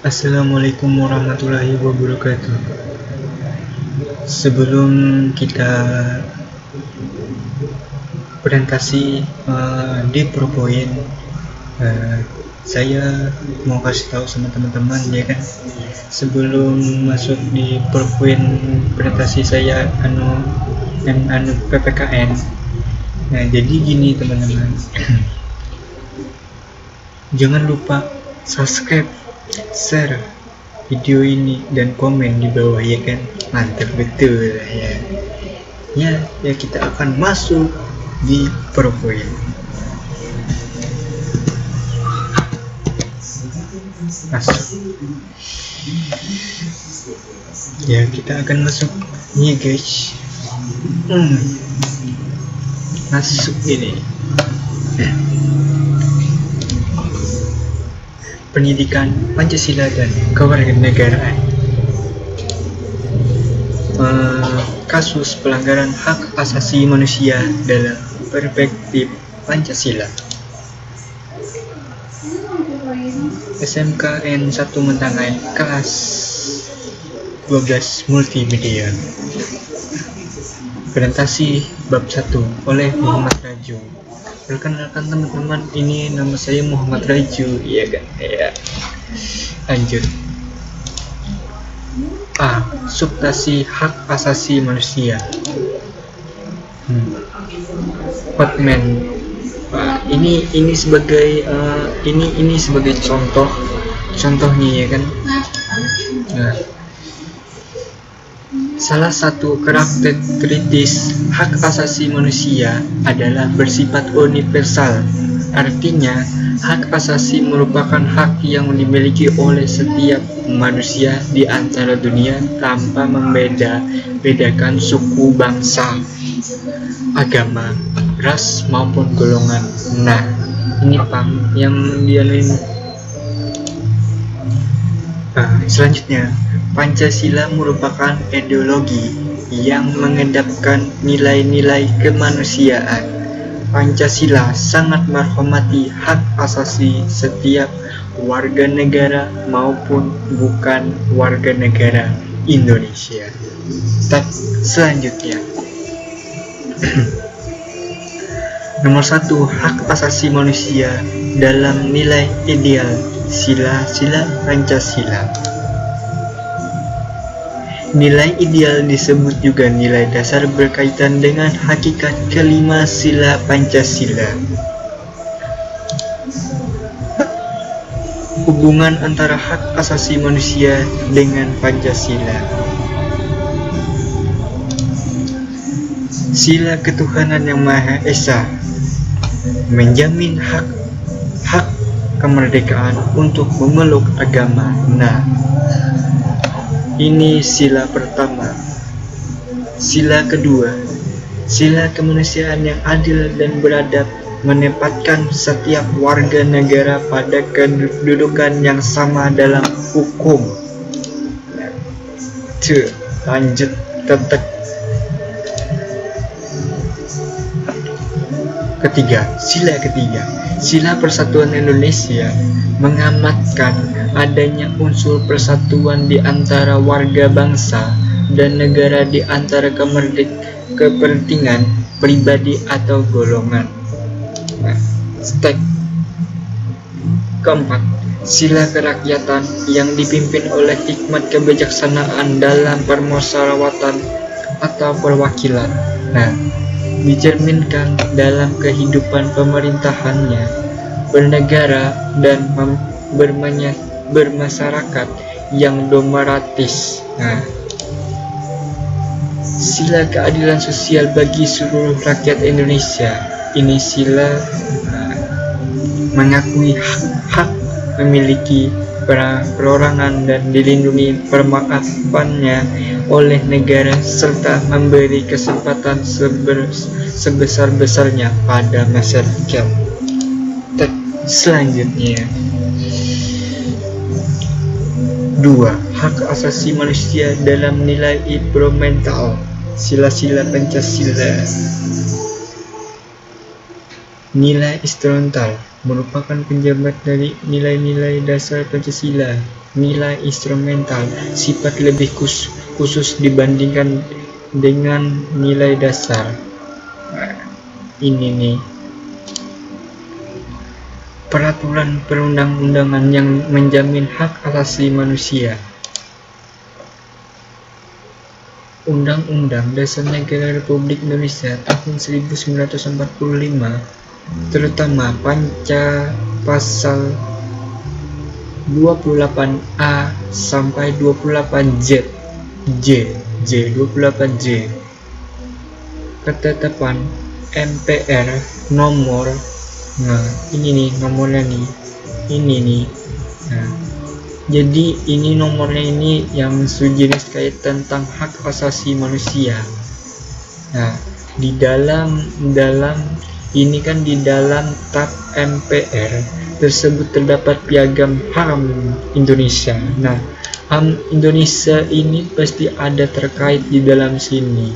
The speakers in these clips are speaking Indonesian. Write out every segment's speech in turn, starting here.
Assalamualaikum warahmatullahi wabarakatuh. Sebelum kita presentasi di PowerPoint, saya mau kasih tahu sama teman-teman ya kan. Sebelum masuk di PowerPoint presentasi saya PPKN. Nah, jadi gini teman-teman. Jangan lupa subscribe, share video ini dan komen di bawah ya kan. Mantap betul ya. Ya kita akan masuk di PowerPoint. Masuk. Ya kita akan masuk nih guys. Masuk ini. Pendidikan Pancasila dan Kewarganegaraan. Kasus pelanggaran hak asasi manusia dalam perspektif Pancasila. SMKN 1 Mentangai kelas 12 Multimedia. Presentasi bab 1 oleh Muhammad Raju. Perkenalkan teman-teman, ini nama saya Muhammad Raju, iya kan? Ya. Lanjut. Substansi hak asasi manusia. Hotman. Ini sebagai ini sebagai contohnya ya kan. Nah, salah satu karakteristik hak asasi manusia adalah bersifat universal. Artinya, hak asasi merupakan hak yang dimiliki oleh setiap manusia di antara dunia tanpa membedakan suku, bangsa, agama, ras maupun golongan. Nah, ini yang selanjutnya, Pancasila merupakan ideologi yang mengedepankan nilai-nilai kemanusiaan. Pancasila sangat menghormati hak asasi setiap warga negara maupun bukan warga negara Indonesia. Selanjutnya, nomor 1, hak asasi manusia dalam nilai ideal sila Pancasila. Nilai ideal disebut juga nilai dasar berkaitan dengan hakikat kelima sila Pancasila. Hubungan antara hak asasi manusia dengan Pancasila. Sila ketuhanan yang Maha Esa menjamin hak kemerdekaan untuk memeluk agama. Nah, ini sila pertama. Sila kedua, sila kemanusiaan yang adil dan beradab menempatkan setiap warga negara pada kedudukan yang sama dalam hukum. Lanjut tetek. Sila ketiga, sila persatuan Indonesia mengamatkan adanya unsur persatuan di antara warga bangsa dan negara di antara kepentingan pribadi atau golongan. Keempat, sila kerakyatan yang dipimpin oleh hikmat kebijaksanaan dalam permusyawaratan atau perwakilan. Nah, dicerminkan dalam kehidupan pemerintahannya, bernegara dan bermasyarakat yang demokratis. Nah, sila keadilan sosial bagi seluruh rakyat Indonesia. Ini sila mengakui hak memiliki perorangan dan dilindungi permaafannya oleh negara serta memberi kesempatan sebesar-besarnya pada masyarakat. Selanjutnya, 2. Hak asasi manusia dalam nilai implemental sila-sila Pancasila. Nilai instrumental merupakan penjabat dari nilai-nilai dasar Pancasila. Nilai instrumental sifat lebih khusus dibandingkan dengan nilai dasar. Ini nih, peraturan perundang-undangan yang menjamin hak asasi manusia. Undang-Undang Dasar Negara Republik Indonesia tahun 1945, terutama pasal 28A sampai 28J, 28J, ketetapan MPR nomor, ini nih nomornya nih, ini nih. Jadi ini nomornya ini yang sejenis kayak tentang hak asasi manusia. Di dalam ini kan di dalam tab MPR tersebut terdapat piagam HAM Indonesia. HAM Indonesia ini pasti ada terkait di dalam sini.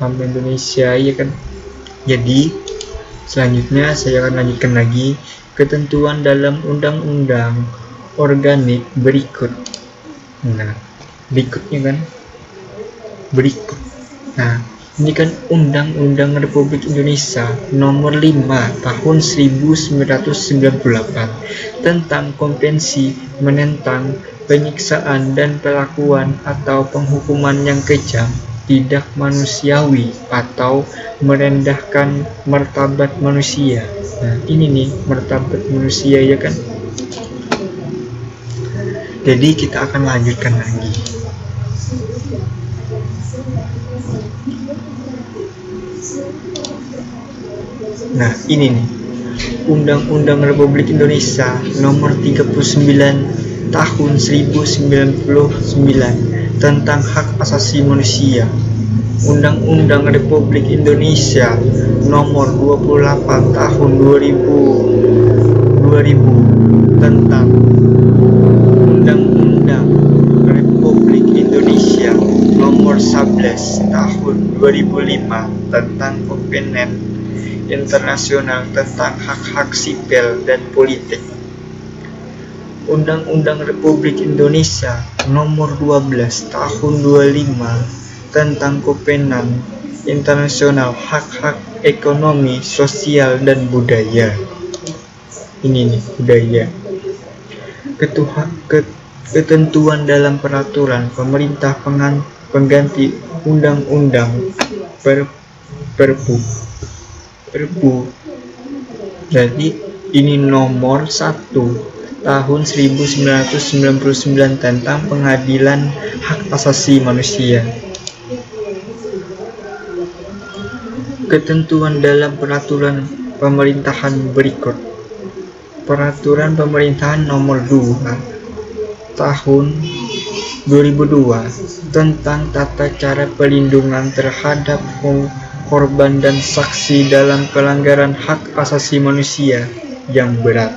HAM Indonesia, ya kan? Jadi selanjutnya saya akan lanjutkan lagi ketentuan dalam undang-undang organik berikut. Berikutnya kan berikut. Ini kan Undang-Undang Republik Indonesia nomor 5 tahun 1998 tentang konvensi menentang penyiksaan dan perlakuan atau penghukuman yang kejam, tidak manusiawi atau merendahkan martabat manusia. Ini nih martabat manusia, ya kan? Jadi kita akan lanjutkan lagi. Ini nih Undang-Undang Republik Indonesia nomor 39 tahun 1099 tentang hak asasi manusia. Undang-Undang Republik Indonesia nomor 28 tahun 2000 tentang Undang-Undang Republik Indonesia nomor 11 tahun 2005 tentang Kovenant Internasional tentang hak-hak sipil dan politik. Undang-Undang Republik Indonesia nomor 12 tahun 25 tentang Kovenant Internasional hak-hak ekonomi, sosial, dan budaya. Ini nih budaya. Ketentuan dalam peraturan pemerintah pengganti undang-undang Perpu. Jadi ini nomor 1 tahun 1999 tentang pengadilan hak asasi manusia. Ketentuan dalam peraturan pemerintahan berikut. Peraturan pemerintahan nomor 2 tahun 2002 tentang tata cara perlindungan terhadap korban dan saksi dalam pelanggaran hak asasi manusia yang berat.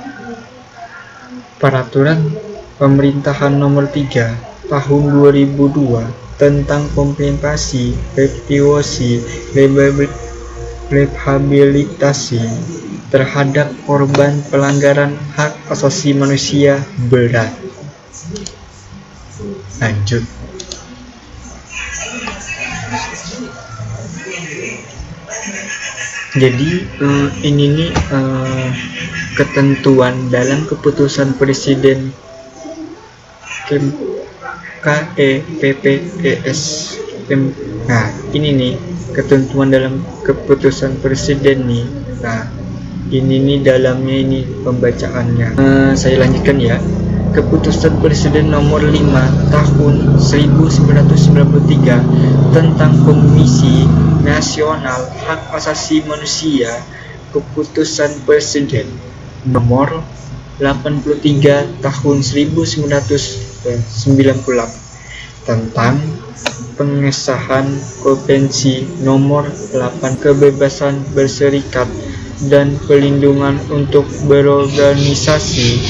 Peraturan pemerintahan nomor 3 tahun 2002 tentang kompensasi, restitusi, rehabilitasi terhadap korban pelanggaran hak asasi manusia berat. Lanjut. Jadi ini nih ketentuan dalam keputusan Presiden KEPPES. Ini nih ketentuan dalam keputusan Presiden nih. Ini nih dalamnya ini pembacaannya. Saya lanjutkan ya. Keputusan Presiden Nomor 5 Tahun 1993 tentang Komisi Nasional Hak Asasi Manusia, Keputusan Presiden Nomor 83 Tahun 1998 tentang pengesahan Konvensi Nomor 8 Kebebasan Berserikat dan Perlindungan untuk Berorganisasi,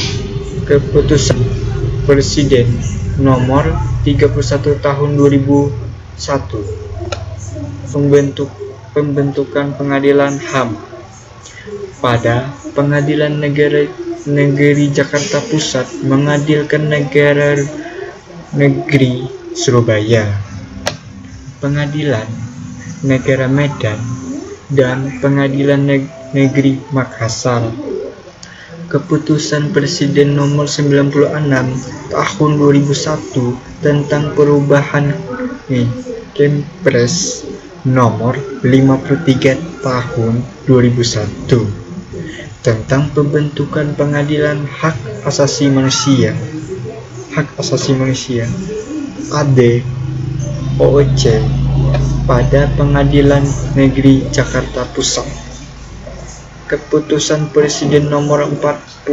Keputusan Presiden Nomor 31 Tahun 2001 Pembentukan Pengadilan HAM pada Pengadilan Negeri Jakarta Pusat, mengadilkan Negeri Surabaya, Pengadilan Negara Medan, dan Pengadilan Negeri Makassar. Keputusan Presiden Nomor 96 Tahun 2001 tentang perubahan Kepres Nomor 53 Tahun 2001 tentang pembentukan Pengadilan Hak Asasi Manusia AD/OOC pada Pengadilan Negeri Jakarta Pusat. Keputusan Presiden Nomor 40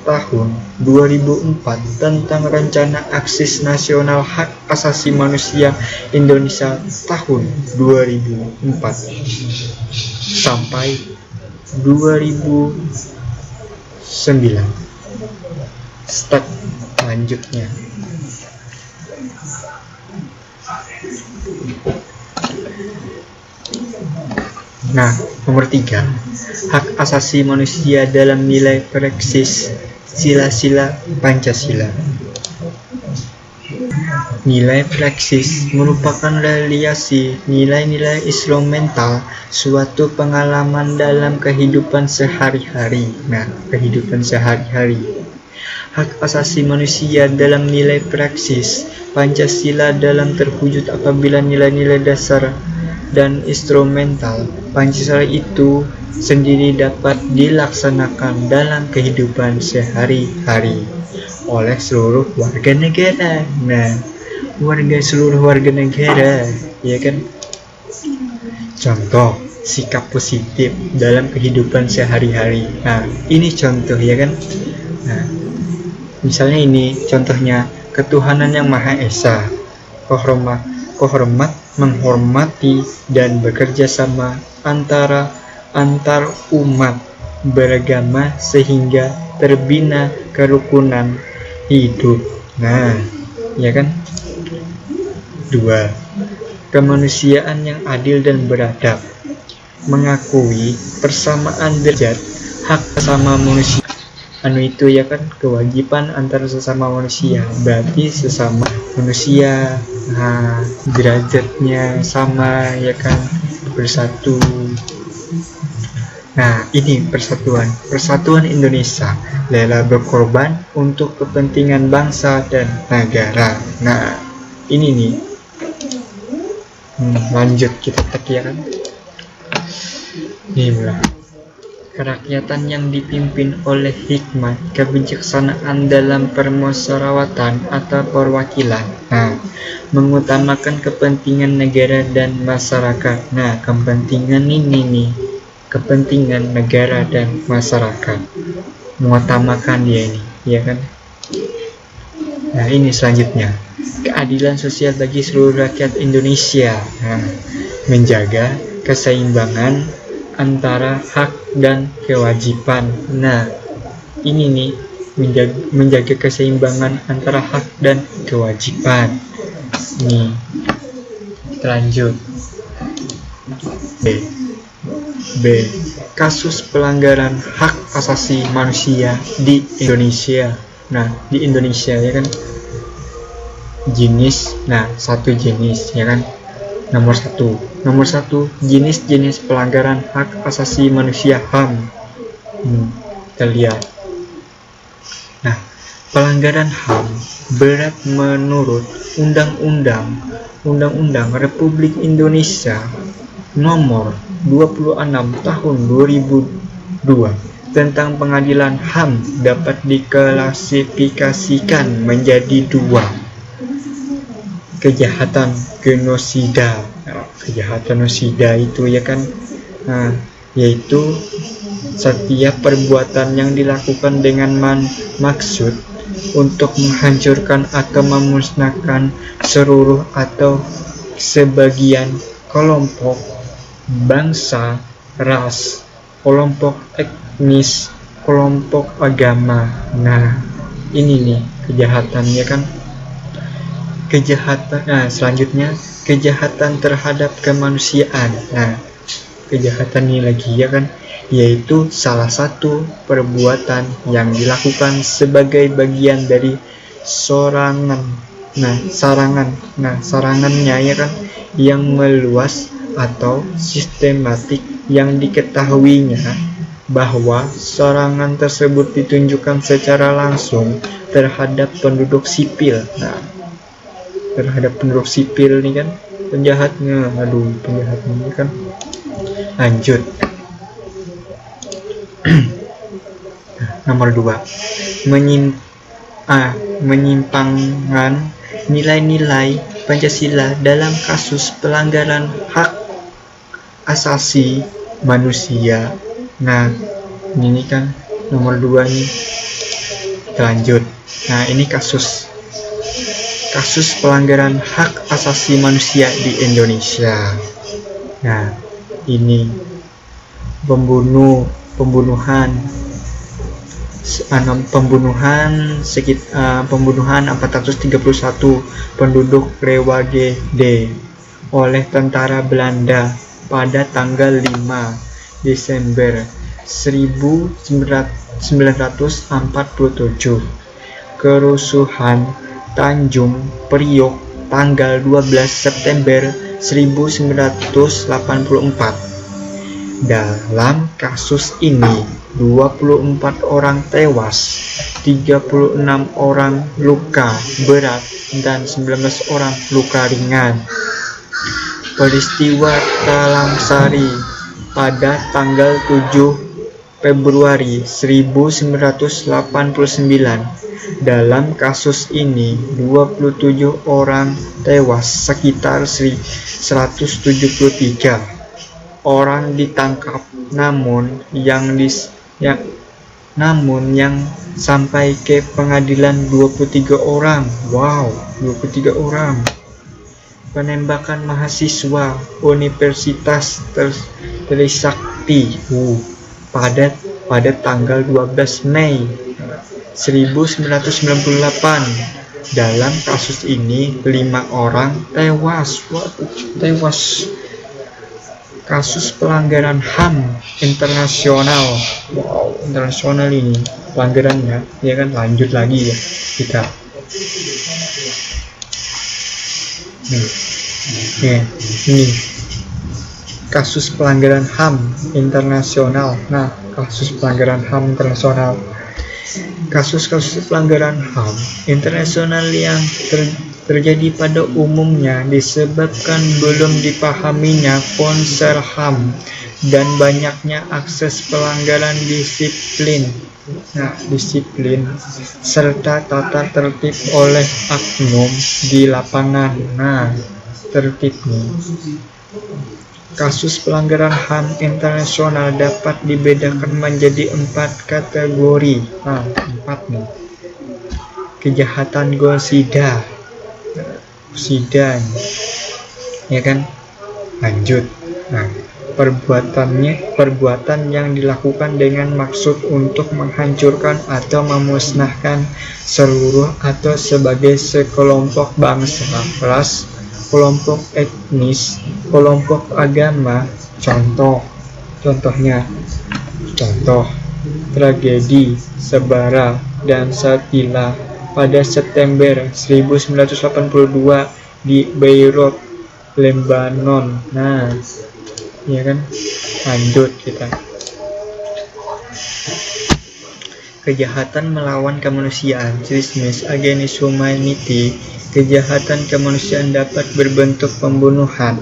Tahun 2004 tentang Rencana Aksi Nasional Hak Asasi Manusia Indonesia tahun 2004 sampai 2009. Step lanjutnya. Nah, nomor 3, hak asasi manusia dalam nilai praksis sila-sila Pancasila. Nilai praksis merupakan realisasi nilai-nilai instrumental suatu pengalaman dalam kehidupan sehari-hari. Hak asasi manusia dalam nilai praksis Pancasila dalam terwujud apabila nilai-nilai dasar dan instrumental Pancasila itu sendiri dapat dilaksanakan dalam kehidupan sehari-hari oleh seluruh warga negara. Seluruh warga negara, ya kan? Contoh sikap positif dalam kehidupan sehari-hari. Nah, ini contoh, ya kan? Nah, misalnya ini contohnya, ketuhanan yang Maha Esa, kehormat menghormati dan bekerja sama antar umat beragama sehingga terbina kerukunan hidup. Nah, ya kan? 2. Kemanusiaan yang adil dan beradab, mengakui persamaan derajat hak sesama manusia. Itu ya kan, kewajiban antara sesama manusia, berarti sesama manusia derajatnya sama, ya kan, bersatu. Nah, ini persatuan Indonesia, rela berkorban untuk kepentingan bangsa dan negara. Nah, ini nih, lanjut kita tek, ya kan. Ini mulai. Kerakyatan yang dipimpin oleh hikmat kebijaksanaan dalam permusyawaratan atau perwakilan. Nah, mengutamakan kepentingan negara dan masyarakat. Nah, kepentingan ini nih, kepentingan negara dan masyarakat, mengutamakan dia ini, ya kan? Nah, ini selanjutnya, keadilan sosial bagi seluruh rakyat Indonesia. Nah, menjaga keseimbangan antara hak dan kewajiban. Nah, ini nih, menjaga keseimbangan antara hak dan kewajiban. Nih, lanjut. B. Kasus pelanggaran hak asasi manusia di Indonesia. Nah, di Indonesia, ya kan, jenis. Nah, satu jenis, ya kan. Nomor satu, jenis-jenis pelanggaran hak asasi manusia HAM. Kita lihat. Nah, pelanggaran HAM berat menurut Undang-Undang Republik Indonesia Nomor 26 Tahun 2002 tentang pengadilan HAM dapat diklasifikasikan menjadi dua. Kejahatan genosida. Kejahatan genosida itu ya kan, yaitu setiap perbuatan yang dilakukan dengan maksud untuk menghancurkan atau memusnahkan seluruh atau sebagian kelompok, bangsa, ras, kelompok etnis, kelompok agama. Nah, ini nih kejahatannya kan. Kejahatan. Selanjutnya kejahatan terhadap kemanusiaan. Nah, kejahatan ini lagi ya kan, yaitu salah satu perbuatan yang dilakukan sebagai bagian dari sarangannya ya kan, yang meluas atau sistematik, yang diketahuinya bahwa serangan tersebut ditunjukkan secara langsung terhadap penduduk sipil. Nah, terhadap penduduk sipil nih kan penjahatnya, penjahatnya ini kan. Lanjut. Nomor 2, menyimpangkan nilai-nilai Pancasila dalam kasus pelanggaran hak asasi manusia. Nah, ini kan nomor 2 nih. Lanjut. Nah, ini kasus pelanggaran hak asasi manusia di Indonesia. Nah, ini pembunuhan 431 penduduk Leeuwarden oleh tentara Belanda pada tanggal 5 Desember 1947. Kerusuhan Tanjung Priok tanggal 12 September 1984. Dalam kasus ini 24 orang tewas, 36 orang luka berat, dan 19 orang luka ringan. Peristiwa Talang Sari pada tanggal 7 Februari 1989. Dalam kasus ini 27 orang tewas, sekitar 173 orang ditangkap, namun yang sampai ke pengadilan 23 orang. Wow, 23 orang. Penembakan mahasiswa Universitas Trisakti pada tanggal 12 Mei 1998. Dalam kasus ini 5 orang tewas. Kasus pelanggaran HAM internasional. Wow, internasional ini pelanggarannya ya kan. Lanjut lagi ya kita. Ini kasus pelanggaran HAM internasional. Nah, kasus pelanggaran HAM internasional. Kasus-kasus pelanggaran HAM internasional yang terjadi pada umumnya disebabkan belum dipahaminya konsep HAM dan banyaknya akses pelanggaran disiplin serta tata tertib oleh oknum di lapangan. Nah, tertibnya. Kasus pelanggaran HAM internasional dapat dibedakan menjadi 4 kategori. Nah, 4 nih. Kejahatan genosida, ya kan. Lanjut. Nah, perbuatan yang dilakukan dengan maksud untuk menghancurkan atau memusnahkan seluruh atau sebagai sekelompok bangsa, ras, kelompok etnis, kelompok agama. Contoh tragedi Sebara dan Shatila pada September 1982 di Beirut, Lebanon. Nah, ya kan. Lanjut kita. Kejahatan melawan kemanusiaan, crimes against humanity. Kejahatan kemanusiaan dapat berbentuk pembunuhan,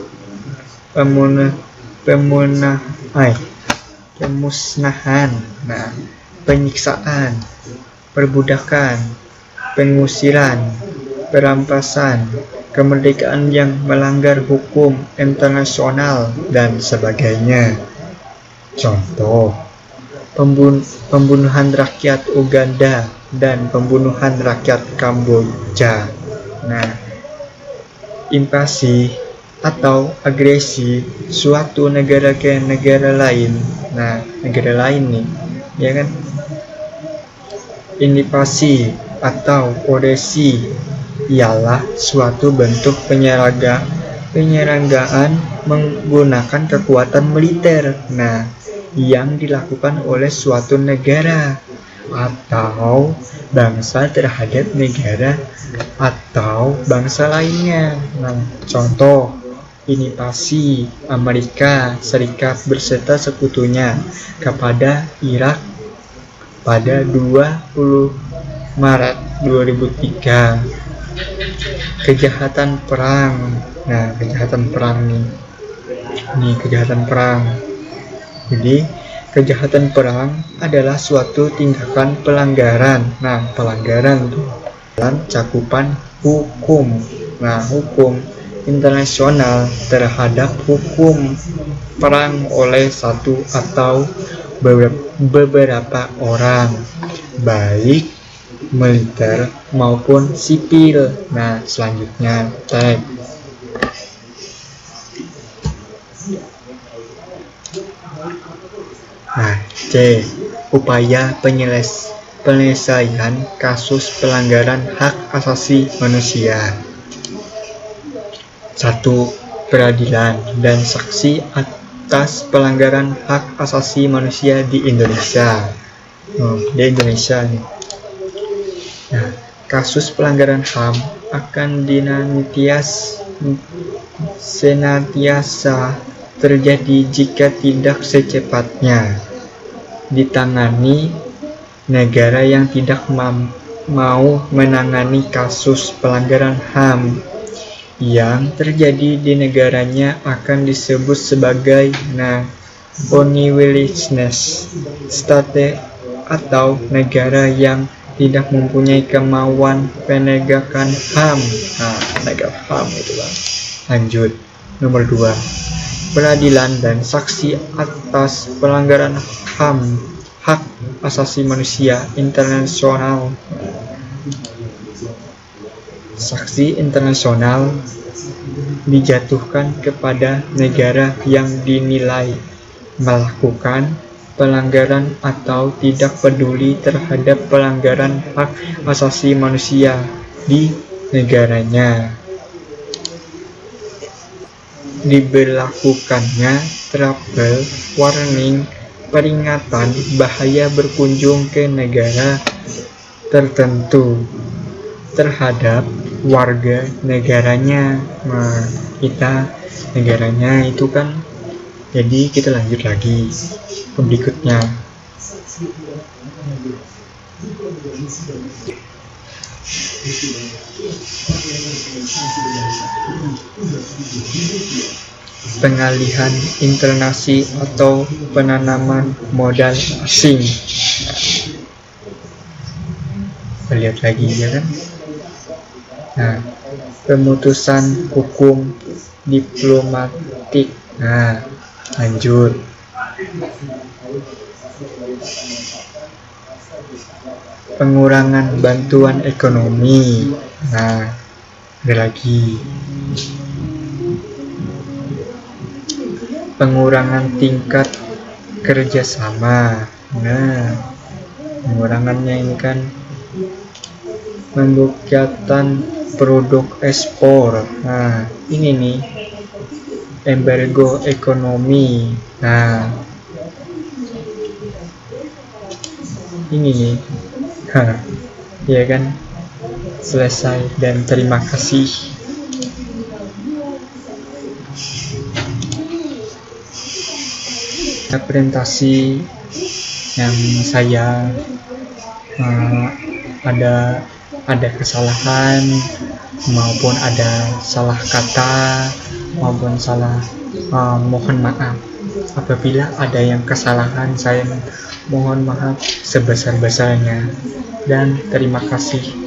pemusnahan, penyiksaan, perbudakan, pengusiran, perampasan, kemerdekaan yang melanggar hukum internasional, dan sebagainya. Contoh, pembunuhan rakyat Uganda dan pembunuhan rakyat Kamboja. Invasi atau agresi suatu negara ke negara lain. Negara lain nih, ya kan? Invasi atau operasi ialah suatu bentuk penyeranggaan menggunakan kekuatan militer yang dilakukan oleh suatu negara atau bangsa terhadap negara atau bangsa lainnya. Contoh, invasi Amerika Serikat beserta sekutunya kepada Irak pada 20 Maret 2003. Kejahatan perang. Kejahatan perang nih kejahatan perang. Jadi kejahatan perang adalah suatu tindakan pelanggaran. Pelanggaran itu dalam cakupan hukum. Hukum internasional terhadap hukum perang oleh satu atau beberapa orang, baik militer maupun sipil. Selanjutnya tag. C. Upaya penyelesaian kasus pelanggaran hak asasi manusia. 1. Peradilan dan saksi atas pelanggaran hak asasi manusia di Indonesia. Di Indonesia nih. Kasus pelanggaran HAM akan senantiasa terjadi jika tidak secepatnya ditangani negara yang tidak mau menangani kasus pelanggaran HAM yang terjadi di negaranya akan disebut sebagai unwillingness state atau negara yang tidak mempunyai kemauan penegakan HAM. Penegak HAM itu Bang. Lanjut. Nomor 2. Peradilan dan saksi atas pelanggaran HAM, hak asasi manusia internasional. Saksi internasional dijatuhkan kepada negara yang dinilai melakukan pelanggaran atau tidak peduli terhadap pelanggaran hak asasi manusia di negaranya. Diberlakukannya travel warning, peringatan bahaya berkunjung ke negara tertentu terhadap warga negaranya. Kita negaranya itu kan, jadi kita lanjut lagi ke berikutnya. Pengalihan internasi atau penanaman modal asing. Kita lihat lagi ya kan. Pemutusan hukum diplomatik. Lanjut. Pengurangan bantuan ekonomi. Ada lagi. Pengurangan tingkat kerjasama. Pengurangannya ini kan pembuktian produk ekspor. Ini nih embargo ekonomi. Ini nih. Ya kan, selesai dan terima kasih. Presentasi yang saya ada kesalahan maupun ada salah kata maupun salah, mohon maaf. Apabila ada yang kesalahan, saya mohon maaf sebesar-besarnya dan terima kasih.